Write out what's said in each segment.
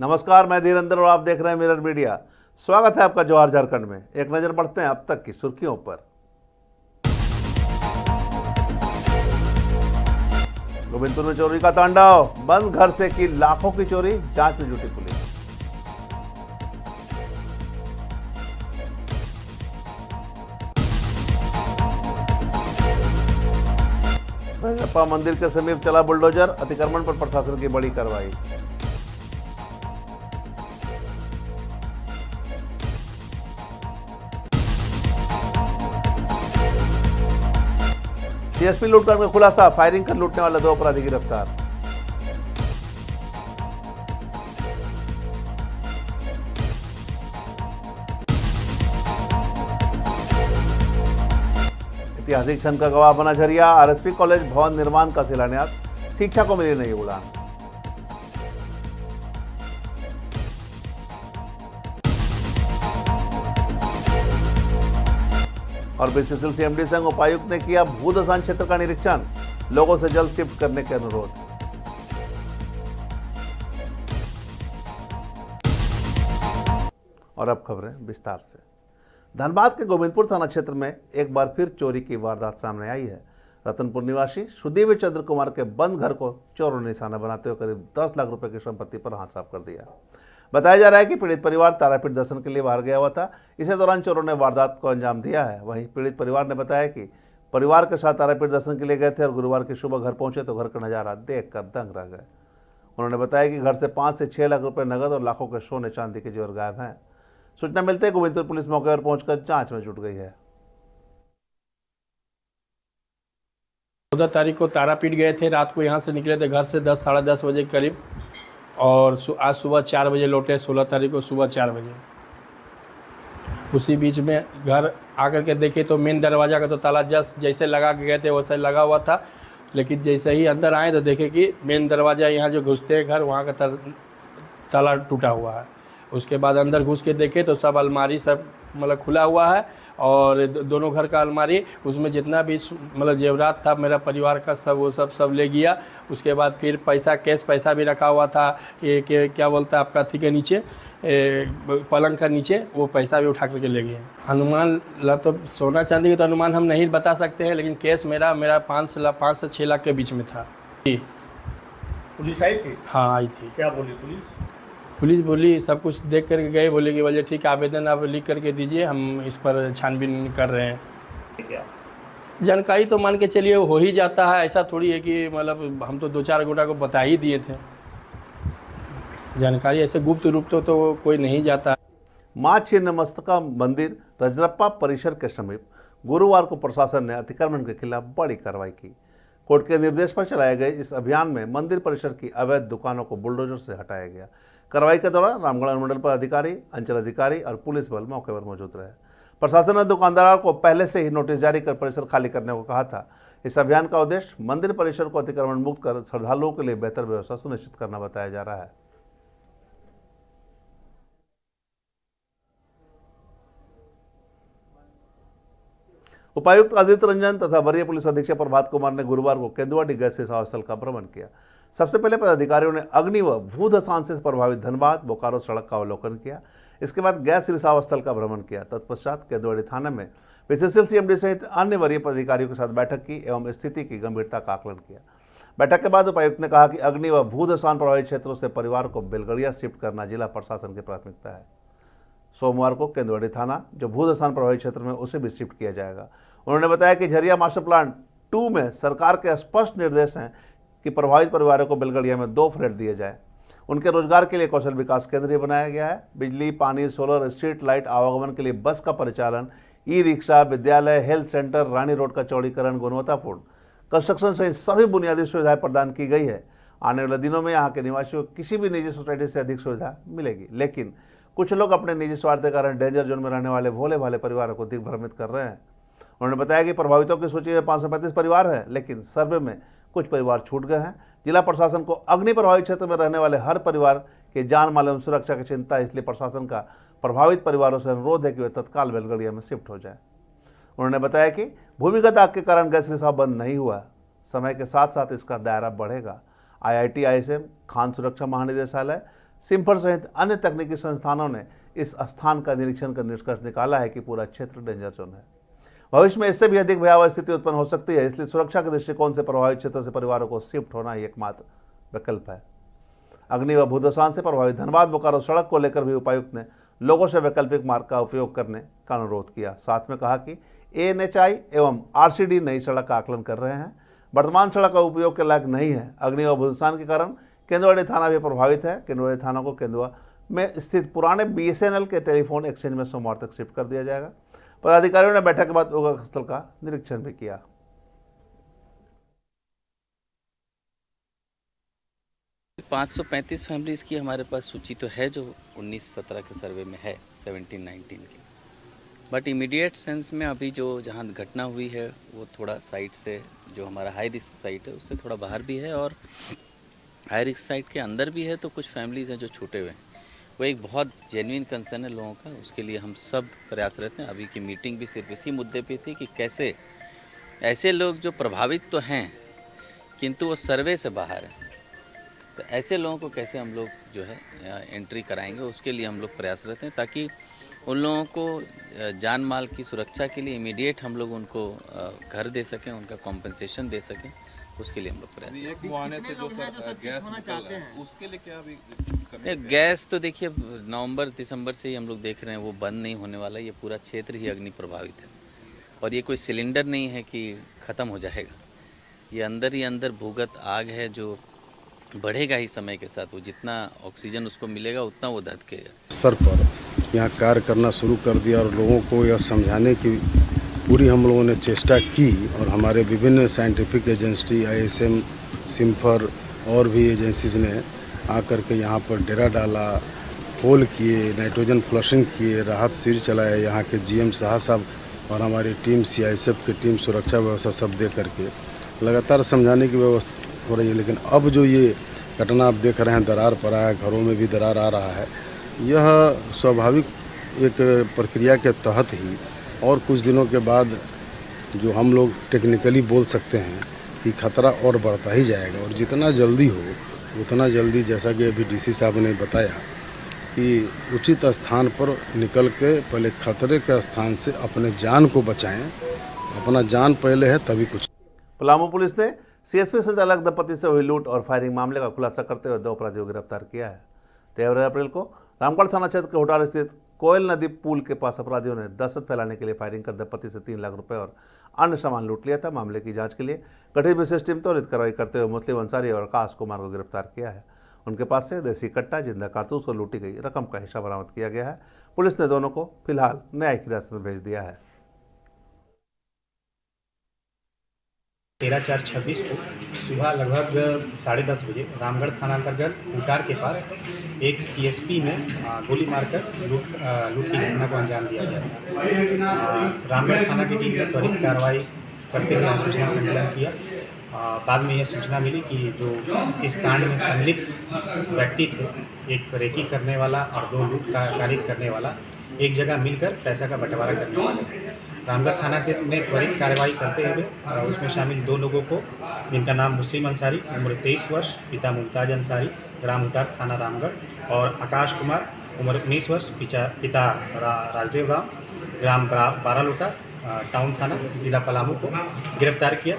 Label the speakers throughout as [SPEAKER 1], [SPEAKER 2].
[SPEAKER 1] नमस्कार, मैं धीरेन्द्र और आप देख रहे हैं मिरर मीडिया। स्वागत है आपका जवाहर झारखंड में। एक नजर बढ़ते हैं अब तक की सुर्खियों पर। गोविंदपुर में चोरी का तांडव, बंद घर से की लाखों की चोरी, जांच में जुटी पुलिस। रजरप्पा मंदिर के समीप चला बुलडोजर, अतिक्रमण पर प्रशासन की बड़ी कार्रवाई। डीएसपी लूटकांड का खुलासा, फायरिंग कर लूटने वाले 2 अपराधी गिरफ्तार। ऐतिहासिक क्षण का गवाह बना झरिया, आरएसपी कॉलेज भवन निर्माण का शिलान्यास, शिक्षा को मिली नई उड़ान। और बीसीसीएल सीएमडी संघ उपायुक्त ने किया भूदसान क्षेत्र का निरीक्षण, लोगों से जल्द शिफ्ट करने के अनुरोध। और अब खबरें विस्तार से। धनबाद के गोविंदपुर थाना क्षेत्र में एक बार फिर चोरी की वारदात सामने आई है। रतनपुर निवासी सुदेव चंद्र कुमार के बंद घर को चोरों ने निशाना बनाते हुए करीब 10 लाख रुपए की संपत्ति पर हाथ साफ कर दिया। बताया जा रहा है कि पीड़ित परिवार तारापीठ दर्शन के लिए बाहर गया हुआ था। इसी दौरान चोरों ने वारदात को अंजाम दिया है। वहीं पीड़ित परिवार ने बताया कि परिवार के साथ तारापीठ दर्शन के लिए गए थे और गुरुवार की सुबह घर पहुंचे तो घर का नजारा देखकर दंग रह गए। उन्होंने बताया कि घर से 5 से 6 लाख रुपए नगद और लाखों के सोने चांदी के जेवर गायब हैं। सूचना मिलते ही गोविंदपुर पुलिस मौके पर पहुंचकर जांच में जुट गई है।
[SPEAKER 2] 14 तारीख को तारापीठ गए थे। रात को यहाँ से निकले थे घर से 10 साढ़े 10 बजे के करीब और आज सुबह 4 बजे लौटे। 16 तारीख को सुबह 4 बजे। उसी बीच में घर आकर के देखे तो मेन दरवाज़ा का तो ताला जैसे लगा के गए थे वैसे लगा हुआ था, लेकिन जैसे ही अंदर आए तो देखे कि मेन दरवाज़ा यहाँ जो घुसते हैं घर वहाँ का ताला टूटा हुआ है। उसके बाद अंदर घुस के देखे तो सब अलमारी सब मतलब खुला हुआ है और दोनों घर का अलमारी, उसमें जितना भी मतलब जेवरात था मेरा परिवार का सब वो सब ले गया। उसके बाद फिर कैश पैसा भी रखा हुआ था, ये क्या बोलता है आपका अथी के नीचे, पलंग का नीचे, वो पैसा भी उठा करके ले गए। अनुमान तो सोना चांदी का तो अनुमान हम नहीं बता सकते हैं, लेकिन केस मेरा 5 से 6 लाख के बीच में था।
[SPEAKER 3] पुलिस आई थी?
[SPEAKER 2] हाँ आई थी।
[SPEAKER 3] क्या बोली पुलिस?
[SPEAKER 2] पुलिस बोली सब कुछ देख करके गए, बोले कि बोले ठीक है आवेदन आप लिख करके दीजिए, हम इस पर छानबीन कर रहे हैं।
[SPEAKER 3] क्या
[SPEAKER 2] जानकारी तो मान के चलिए हो ही जाता है, ऐसा थोड़ी है कि मतलब हम तो 2-4 गोटा को बता ही दिए थे। जानकारी ऐसे गुप्त रूप तो कोई नहीं जाता।
[SPEAKER 1] मां छिन्नमस्तिका मंदिर रजरप्पा परिसर के समीप गुरुवार को प्रशासन ने अतिक्रमण के खिलाफ बड़ी कार्रवाई की। कोर्ट के निर्देश पर चलाए गए इस अभियान में मंदिर परिसर की अवैध दुकानों को बुलडोजर से हटाया गया। कार्रवाई के दौरान रामगढ़ अनुमंडल पदाधिकारी, अंचल अधिकारी और पुलिस बल मौके पर मौजूद रहे। प्रशासन ने दुकानदारों को पहले से ही नोटिस जारी कर परिसर खाली करने को कहा था। इस अभियान का उद्देश्य मंदिर परिसर को अतिक्रमण मुक्त कर श्रद्धालुओं के लिए बेहतर व्यवस्था सुनिश्चित करना बताया जा रहा है। उपायुक्त आदित्य रंजन तथा वरीय पुलिस अधीक्षक प्रभात कुमार ने गुरुवार को केंदुआडी गैस रिसाव स्थल का भ्रमण किया। सबसे पहले पदाधिकारियों ने अग्नि व भूधसान से प्रभावित धनबाद बोकारो सड़क का अवलोकन किया। इसके बाद गैस रिसाव स्थल का भ्रमण किया। तत्पश्चात केंदुआडी थाने में बीसीसीएल सीएमडी सहित अन्य वरीय अधिकारियों के साथ बैठक की एवं स्थिति की गंभीरता का आकलन किया। बैठक के बाद उपायुक्त ने कहा कि अग्नि व भूधसान प्रभावित क्षेत्रों से परिवार को बेलगड़िया शिफ्ट करना जिला प्रशासन की प्राथमिकता है। सोमवार को केंदुआडी थाना जो भूधसान प्रभावित क्षेत्र में उसे भी शिफ्ट किया जाएगा। उन्होंने बताया कि झरिया मास्टर प्लान 2 में सरकार के स्पष्ट निर्देश हैं कि प्रभावित परिवारों को बेलगड़िया में 2 फ्लैट दिए जाए। उनके रोजगार के लिए कौशल विकास केंद्र बनाया गया है। बिजली, पानी, सोलर, स्ट्रीट लाइट, आवागमन के लिए बस का परिचालन, ई रिक्शा, विद्यालय, हेल्थ सेंटर, रानी रोड का चौड़ीकरण, गुणवत्तापूर्ण कंस्ट्रक्शन सहित सभी बुनियादी सुविधाएं प्रदान की गई है। आने वाले दिनों में यहाँ के निवासियों को किसी भी निजी सोसाइटी से अधिक सुविधा मिलेगी, लेकिन कुछ लोग अपने निजी स्वार्थ के कारण डेंजर जोन में रहने वाले भोले भाले परिवारों को दिग्भ्रमित कर रहे हैं। उन्होंने बताया कि प्रभावितों की सूची में 535 परिवार है, लेकिन सर्वे में कुछ परिवार छूट गए हैं। जिला प्रशासन को अग्नि प्रभावित क्षेत्र में रहने वाले हर परिवार के जान माल एवं सुरक्षा की चिंता है, इसलिए प्रशासन का प्रभावित परिवारों से अनुरोध है कि वे तत्काल बेलगड़िया में शिफ्ट हो जाए। उन्होंने बताया कि भूमिगत आग के कारण गैस रिसाव बंद नहीं हुआ, समय के साथ साथ इसका दायरा बढ़ेगा। IIT, ISM, खान सुरक्षा महानिदेशालय, सिम्फर सहित अन्य तकनीकी संस्थानों ने इस स्थान का निरीक्षण कर निष्कर्ष निकाला है कि पूरा क्षेत्र डेंजर जोन है। भविष्य में इससे भी अधिक भयावह स्थिति उत्पन्न हो सकती है, इसलिए सुरक्षा के दृष्टिकोण से प्रभावित क्षेत्र से परिवारों को शिफ्ट होना ही एकमात्र विकल्प है। अग्नि व भूदशान से प्रभावित धनबाद बोकारो सड़क को लेकर भी उपायुक्त ने लोगों से वैकल्पिक मार्ग का उपयोग करने का अनुरोध किया। साथ में कहा कि ANHI एवं RCD नई सड़क का आकलन कर रहे हैं। वर्तमान सड़क का उपयोग के लायक नहीं है। अग्नि व भूदशान के कारण केंदुआड़ी थाना भी प्रभावित है। केंदुआड़ी थाना को केंदुआ में स्थित पुराने BSNL के टेलीफोन एक्सचेंज में सोमवार तक शिफ्ट कर दिया जाएगा। पदाधिकारियों ने बैठक के बाद स्थल का निरीक्षण भी किया।
[SPEAKER 4] 535 फैमिलीज़ की हमारे पास सूची तो है जो 19-17 के सर्वे में है, 17-19 की। बट इमीडिएट सेंस में अभी जो जहाँ घटना हुई है वो थोड़ा साइट से, जो हमारा हाई रिस्क साइट है उससे थोड़ा बाहर भी है और हाई रिस्क साइट के अंदर भी है। तो कुछ फैमिलीज़ हैं जो छूटे हुए हैं। वो एक बहुत जेन्युइन कंसर्न है लोगों का, उसके लिए हम सब प्रयासरत हैं। अभी की मीटिंग भी सिर्फ इसी मुद्दे पे थी कि कैसे ऐसे लोग जो प्रभावित तो हैं किंतु वो सर्वे से बाहर हैं, तो ऐसे लोगों को कैसे हम लोग जो है एंट्री कराएंगे, उसके लिए हम लोग प्रयासरत हैं, ताकि उन लोगों को जान माल की सुरक्षा के लिए इमीडिएट हम लोग उनको घर दे सकें, उनका कॉम्पेंसेशन दे सकें, उसके लिए हम लोग प्रयास
[SPEAKER 5] एक मुआवजे से जो सर गैस निकल रहा है उसके लिए क्या अभी
[SPEAKER 4] नहीं, गैस तो देखिए नवंबर-दिसंबर से ही हम लोग देख रहे हैं वो बंद नहीं होने वाला। ये पूरा क्षेत्र ही अग्नि प्रभावित है और ये कोई सिलेंडर नहीं है कि ख़त्म हो जाएगा। ये अंदर ही अंदर भूगत आग है जो बढ़ेगा ही समय के साथ। वो जितना ऑक्सीजन उसको मिलेगा उतना वो धधकेगा।
[SPEAKER 6] स्तर पर यहाँ कार्य करना शुरू कर दिया और लोगों को यह समझाने की पूरी हम लोगों ने चेष्टा की और हमारे विभिन्न साइंटिफिक एजेंसी ISM, सिम्फर और भी एजेंसीज ने आकर के यहाँ पर डेरा डाला, होल किए, नाइट्रोजन फ्लशिंग किए, राहत शिविर चलाया। यहाँ के GM साहब और हमारी टीम CISF की टीम सुरक्षा व्यवस्था सब दे करके लगातार समझाने की व्यवस्था हो रही है। लेकिन अब जो ये घटना आप देख रहे हैं, दरार पड़ा है, घरों में भी दरार आ रहा है, यह स्वाभाविक एक प्रक्रिया के तहत ही और कुछ दिनों के बाद जो हम लोग टेक्निकली बोल सकते हैं कि खतरा और बढ़ता ही जाएगा। और जितना जल्दी हो उतना जल्दी, जैसा कि अभी DC साहब ने बताया कि उचित स्थान पर निकल के पहले खतरे के स्थान से अपने जान को बचाएं। अपना जान पहले है तभी कुछ।
[SPEAKER 1] पलामू पुलिस ने CSP संचालक दंपति से हुई लूट और फायरिंग मामले का खुलासा करते हुए 2 अपराधियों को गिरफ्तार किया है। 13 अप्रैल को रामगढ़ थाना क्षेत्र के होटाल स्थित कोयल नदी पुल के पास अपराधियों ने दहशत फैलाने के लिए फायरिंग कर दंपति से 3 लाख रुपए और अन्य सामान लूट लिया था। मामले की जांच के लिए गठित विशेष टीम त्वरित कार्रवाई करते हुए मुस्लिम अंसारी और आकाश कुमार को गिरफ्तार किया है। उनके पास से देसी कट्टा, जिंदा कारतूस और लूटी गई रकम का हिस्सा बरामद किया गया है। पुलिस ने दोनों को फिलहाल न्यायिक हिरासत में भेज दिया है।
[SPEAKER 7] 13/4/26 को सुबह लगभग 10:30 बजे रामगढ़ थाना अंतर्गत उटार के पास एक CSP में गोली मारकर लूट की घटना को अंजाम दिया गया। रामगढ़ थाना की टीम ने त्वरित कार्रवाई करते हुए सूचना संकलन किया। बाद में यह सूचना मिली कि जो इस कांड में संलिप्त व्यक्ति थे, एक रेकी करने वाला और 2 लूट का कारित करने वाला, एक जगह मिलकर पैसा का बंटवारा करने वाले। रामगढ़ थाना ने त्वरित कार्रवाई करते हुए उसमें शामिल 2 लोगों को, जिनका नाम मुस्लिम अंसारी उम्र 23 वर्ष, पिता मुमताज अंसारी, ग्राम उटार, थाना रामगढ़, और आकाश कुमार उम्र 19 वर्ष, पिता राजदेव राम, ग्राम बारालोटा, टाउन थाना, जिला पलामू को गिरफ्तार किया।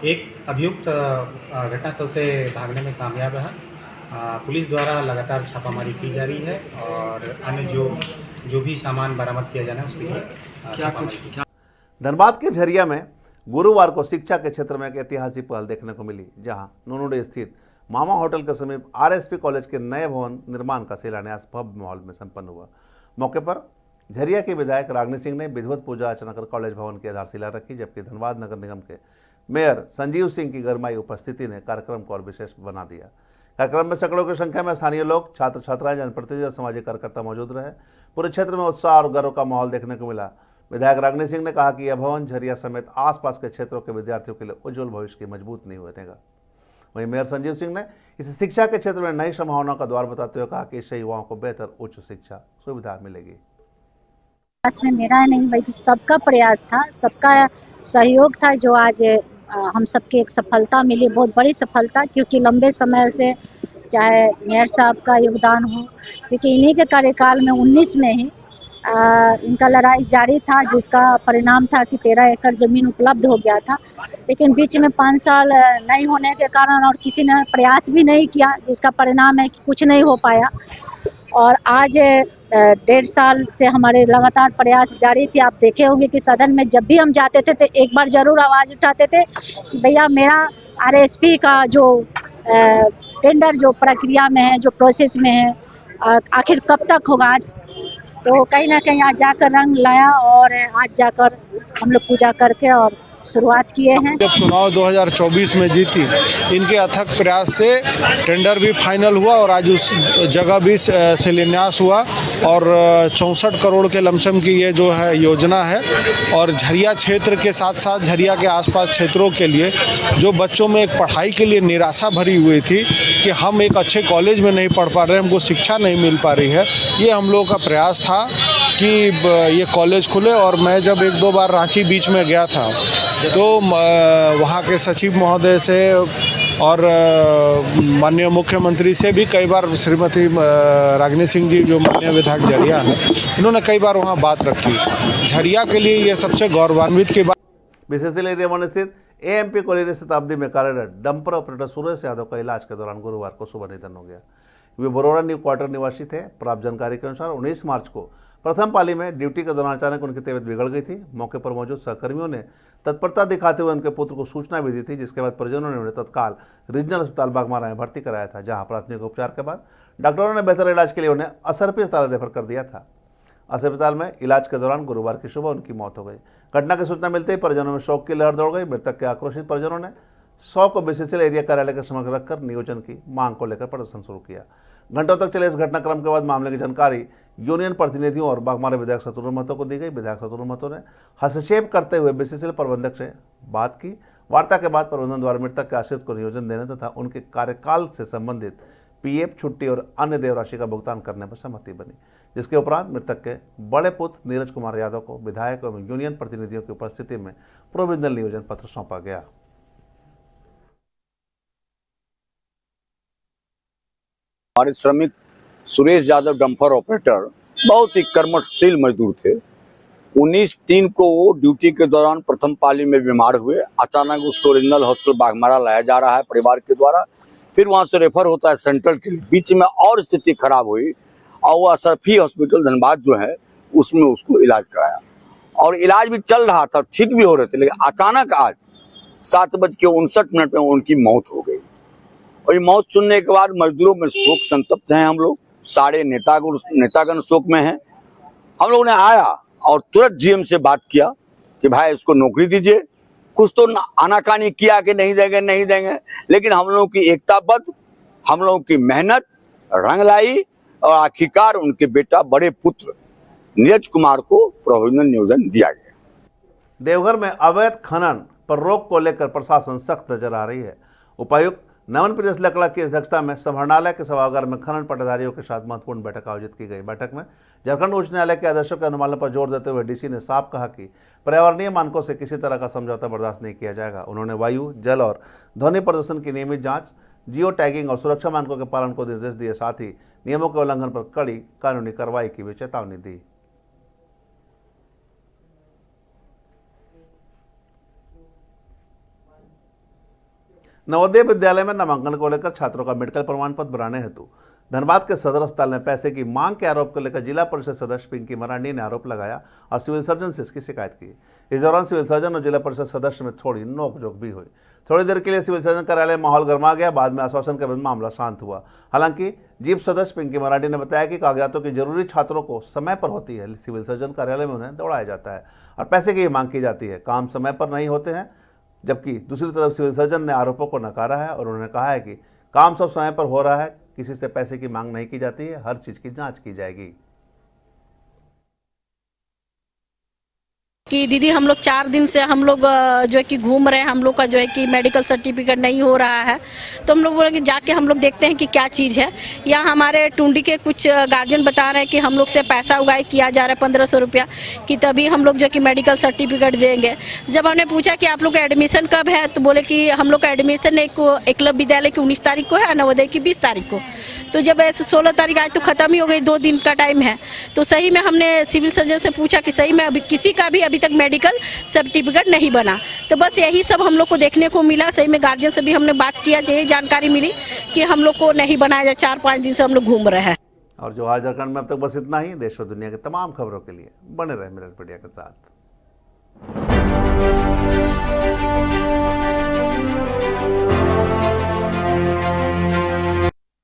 [SPEAKER 7] एक अभियुक्त घटनास्थल से भागने में कामयाब रहा। पुलिस द्वारा लगातार छापामारी की जा रही है और अन्य जो भी सामान बरामद किया जाना है उसके लिए छापामारी की।
[SPEAKER 1] धनबाद के झरिया में गुरुवार को शिक्षा के क्षेत्र में एक ऐतिहासिक पहल देखने को मिली, जहां नूनुडे स्थित मामा होटल के समीप RSP कॉलेज के नए भवन निर्माण का शिलान्यास भव्य माहौल में संपन्न हुआ। मौके पर झरिया के विधायक रागनी सिंह ने विधिवत पूजा अर्चना कर कॉलेज भवन की आधारशिला रखी, जबकि धनबाद नगर निगम के मेयर संजीव सिंह की गरमाई उपस्थिति ने कार्यक्रम को और विशेष बना दिया। कार्यक्रम में सैकड़ों की संख्या में स्थानीय लोग, छात्र छात्राएं, जनप्रतिनिधि और सामाजिक कार्यकर्ता मौजूद रहे। पूरे क्षेत्र में उत्साह और गर्व का माहौल देखने को मिला। विधायक रागनी सिंह ने कहा कि यह भवन झरिया समेत आसपास के क्षेत्रों के विद्यार्थियों के लिए उज्जवल भविष्य की मजबूत नींव बनेगा। वहीं मेयर संजीव सिंह ने इसे शिक्षा के क्षेत्र में नई संभावनाओं का द्वार बताते हुए कहा कि इससे युवाओं को बेहतर उच्च शिक्षा सुविधा मिलेगी।
[SPEAKER 8] में मेरा नहीं बल्कि सबका प्रयास था, सबका सहयोग था, जो आज हम सबके एक सफलता मिली, बहुत बड़ी सफलता, क्योंकि लंबे समय से चाहे मेयर साहब का योगदान हो, क्योंकि इन्हीं के कार्यकाल में 19 में ही इनका लड़ाई जारी था, जिसका परिणाम था कि 13 एकड़ ज़मीन उपलब्ध हो गया था। लेकिन बीच में 5 साल नहीं होने के कारण और किसी ने प्रयास भी नहीं किया, जिसका परिणाम है कि कुछ नहीं हो पाया। और आज 1.5 साल से हमारे लगातार प्रयास जारी थे। आप देखे होंगे कि सदन में जब भी हम जाते थे तो एक बार ज़रूर आवाज़ उठाते थे कि भैया मेरा आरएसपी का जो टेंडर जो प्रक्रिया में है, जो प्रोसेस में है, आखिर कब तक होगा। आज तो कहीं ना कहीं आज जाकर रंग लाया और आज जाकर हम लोग पूजा करके और शुरुआत किए हैं।
[SPEAKER 9] जब चुनाव 2024 में जीती, इनके अथक प्रयास से टेंडर भी फाइनल हुआ और आज उस जगह भी शिलान्यास हुआ और 64 करोड़ के लमसम की ये जो है योजना है। और झरिया क्षेत्र के साथ साथ झरिया के आसपास क्षेत्रों के लिए जो बच्चों में एक पढ़ाई के लिए निराशा भरी हुई थी कि हम एक अच्छे कॉलेज में नहीं पढ़ पा रहे, हमको शिक्षा नहीं मिल पा रही है, ये हम लोगों का प्रयास था कि ये कॉलेज खुले। और मैं जब 1-2 बार रांची बीच में गया था तो वहाँ के सचिव महोदय से और माननीय मुख्यमंत्री से भी कई बार, श्रीमती रागिनी सिंह जी जो माननीय विधायक झरिया हैं, इन्होंने कई बार वहाँ बात रखी। झरिया के लिए ये सबसे गौरवान्वित की बात।
[SPEAKER 1] बीसीसीएल एरिया वन स्थित एएमपी कॉलोनी शताब्दी में कार्यरत डंपर ऑपरेटर सुरेश यादव का इलाज के दौरान गुरुवार को सुबह निधन हो गया। वे बरोड़ा न्यू क्वार्टर निवासी थे। प्राप्त जानकारी के अनुसार 19 मार्च को प्रथम पाली में ड्यूटी के दौरान अचानक उनकी तबीयत बिगड़ गई थी। मौके पर मौजूद सहकर्मियों ने तत्परता दिखाते हुए उनके पुत्र को सूचना भी दी थी, जिसके बाद परिजनों ने उन्हें तत्काल रीजनल अस्पताल बागमारा में भर्ती कराया था, जहां प्राथमिक उपचार के बाद डॉक्टरों ने बेहतर इलाज के लिए उन्हें असरपी अस्पताल रेफर कर दिया था। अस्पताल में इलाज के दौरान गुरुवार की सुबह उनकी मौत हो गई। घटना की सूचना मिलते ही परिजनों में शोक की लहर दौड़ गई। मृतक के आक्रोशित परिजनों ने 100 को बीसीसीएल एरिया कार्यालय के समक्ष रखकर नियोजन की मांग को लेकर प्रदर्शन शुरू किया। घंटों तक चले इस घटनाक्रम के बाद मामले की जानकारी यूनियन प्रतिनिधियों और बागमारा विधायक शत्रुघ्न महतो को दी गई। विधायक शत्रुघ्न महतो ने हस्तक्षेप करते हुए बीसीसीएल प्रबंधक से बात की। वार्ता के बाद प्रबंधन द्वारा मृतक के आश्रित को नियोजन देने तथा उनके कार्यकाल से संबंधित पीएफ, छुट्टी और अन्य देवराशि का भुगतान करने पर सहमति बनी, जिसके उपरांत मृतक के बड़े पुत्र नीरज कुमार यादव को विधायक एवं यूनियन प्रतिनिधियों की उपस्थिति में प्रोविजनल नियोजन पत्र सौंपा गया।
[SPEAKER 10] हमारे श्रमिक सुरेश यादव डंपर ऑपरेटर बहुत ही कर्मठशील मजदूर थे। 19/3 को वो ड्यूटी के दौरान प्रथम पाली में बीमार हुए। अचानक उसको रीजनल हॉस्पिटल बागमारा लाया जा रहा है परिवार के द्वारा, फिर वहां से रेफर होता है सेंट्रल के लिए। बीच में और स्थिति खराब हुई और वो असरफी हॉस्पिटल धनबाद जो है उसमें उसको इलाज कराया और इलाज भी चल रहा था, ठीक भी हो रहे थे। लेकिन अचानक आज 7:59 में उनकी मौत हो गई। और ये मौत सुनने के बाद मजदूरों में शोक संतप्त हैं। हम लोग सारे नेतागण शोक में हैं। हम लोगों ने आया और तुरंत जीएम से बात किया कि भाई इसको नौकरी दीजिए। कुछ तो आनाकानी किया कि नहीं देंगे, लेकिन हम लोगों की एकताबद्ध, हम लोगों की मेहनत रंग लाई और आखिरकार उनके बेटा बड़े पुत्र नीरज कुमार को प्रोविजनल नियोजन दिया गया।
[SPEAKER 1] देवघर में अवैध खनन पर रोक को लेकर प्रशासन सख्त नजर आ रही है। उपायुक्त नवन प्रियस लकड़ा की अध्यक्षता में समाहरणालय के सभागार में खनन पट्टेदारियों के साथ महत्वपूर्ण बैठक आयोजित की गई। बैठक में झारखंड उच्च न्यायालय के आदेशों के अनुपालन पर जोर देते हुए डीसी ने साफ कहा कि पर्यावरणीय मानकों से किसी तरह का समझौता बर्दाश्त नहीं किया जाएगा। उन्होंने वायु, जल और ध्वनि प्रदूषण की नियमित जांच, जियो टैगिंग और सुरक्षा मानकों के पालन को निर्देश दिए। साथ ही नियमों के उल्लंघन पर कड़ी कानूनी कार्रवाई की भी चेतावनी दी। नवोदय विद्यालय में नामांकन को लेकर छात्रों का मेडिकल प्रमाण पत्र बनाने हेतु धनबाद के सदर अस्पताल में पैसे की मांग के आरोप को लेकर जिला परिषद सदस्य पिंकी मरांडी ने आरोप लगाया और सिविल सर्जन से इसकी शिकायत की। इस दौरान सिविल सर्जन और जिला परिषद सदस्य में थोड़ी नोकझोंक भी हुई। थोड़ी देर के लिए सिविल सर्जन कार्यालय माहौल गर्मा गया। बाद में आश्वासन के बाद मामला शांत हुआ। हालांकि जीप सदस्य पिंकी मरांडी ने बताया कि कागजातों की जरूरी छात्रों को समय पर होती है, सिविल सर्जन कार्यालय में उन्हें दौड़ाया जाता है और पैसे की मांग की जाती है। काम समय पर नहीं होते हैं। जबकि दूसरी तरफ सिविल सर्जन ने आरोपों को नकारा है और उन्होंने कहा है कि काम सब समय पर हो रहा है, किसी से पैसे की मांग नहीं की जाती है, हर चीज की जांच की जाएगी।
[SPEAKER 11] कि दीदी हम लोग 4 दिन से हम लोग जो है कि घूम रहे हैं, हम लोग का जो है कि मेडिकल सर्टिफिकेट नहीं हो रहा है। तो हम लोग बोले कि जाके हम लोग देखते हैं कि क्या चीज़ है। यहाँ हमारे टुंडी के कुछ गार्जियन बता रहे हैं कि हम लोग से पैसा उगाई किया जा रहा है 1500 रुपया, कि तभी हम लोग जो कि मेडिकल सर्टिफिकेट देंगे। जब हमने पूछा कि आप लोग का एडमिशन कब है, तो बोले कि हम लोग का एडमिशन एकलव्य विद्यालय की 19 तारीख को है, नवोदय की 20 तारीख को। तो जब ऐसे 16 तारीख आज तो ख़त्म ही हो गई, 2 दिन का टाइम है। तो सही में हमने सिविल सर्जन से पूछा कि सही में अभी किसी का भी अभी तक मेडिकल सर्टिफिकेट नहीं बना। तो बस यही सब हम लोग को देखने को मिला। सही में गार्जियन से भी हमने बात किया, यही जानकारी मिली कि हम लोग को नहीं बनाया जाए। 4-5 दिन से हम लोग घूम रहे हैं।
[SPEAKER 1] और जो आज झारखंड में अब तक बस इतना ही। देश और दुनिया की तमाम खबरों के लिए बने रहे मिरर मीडिया के साथ।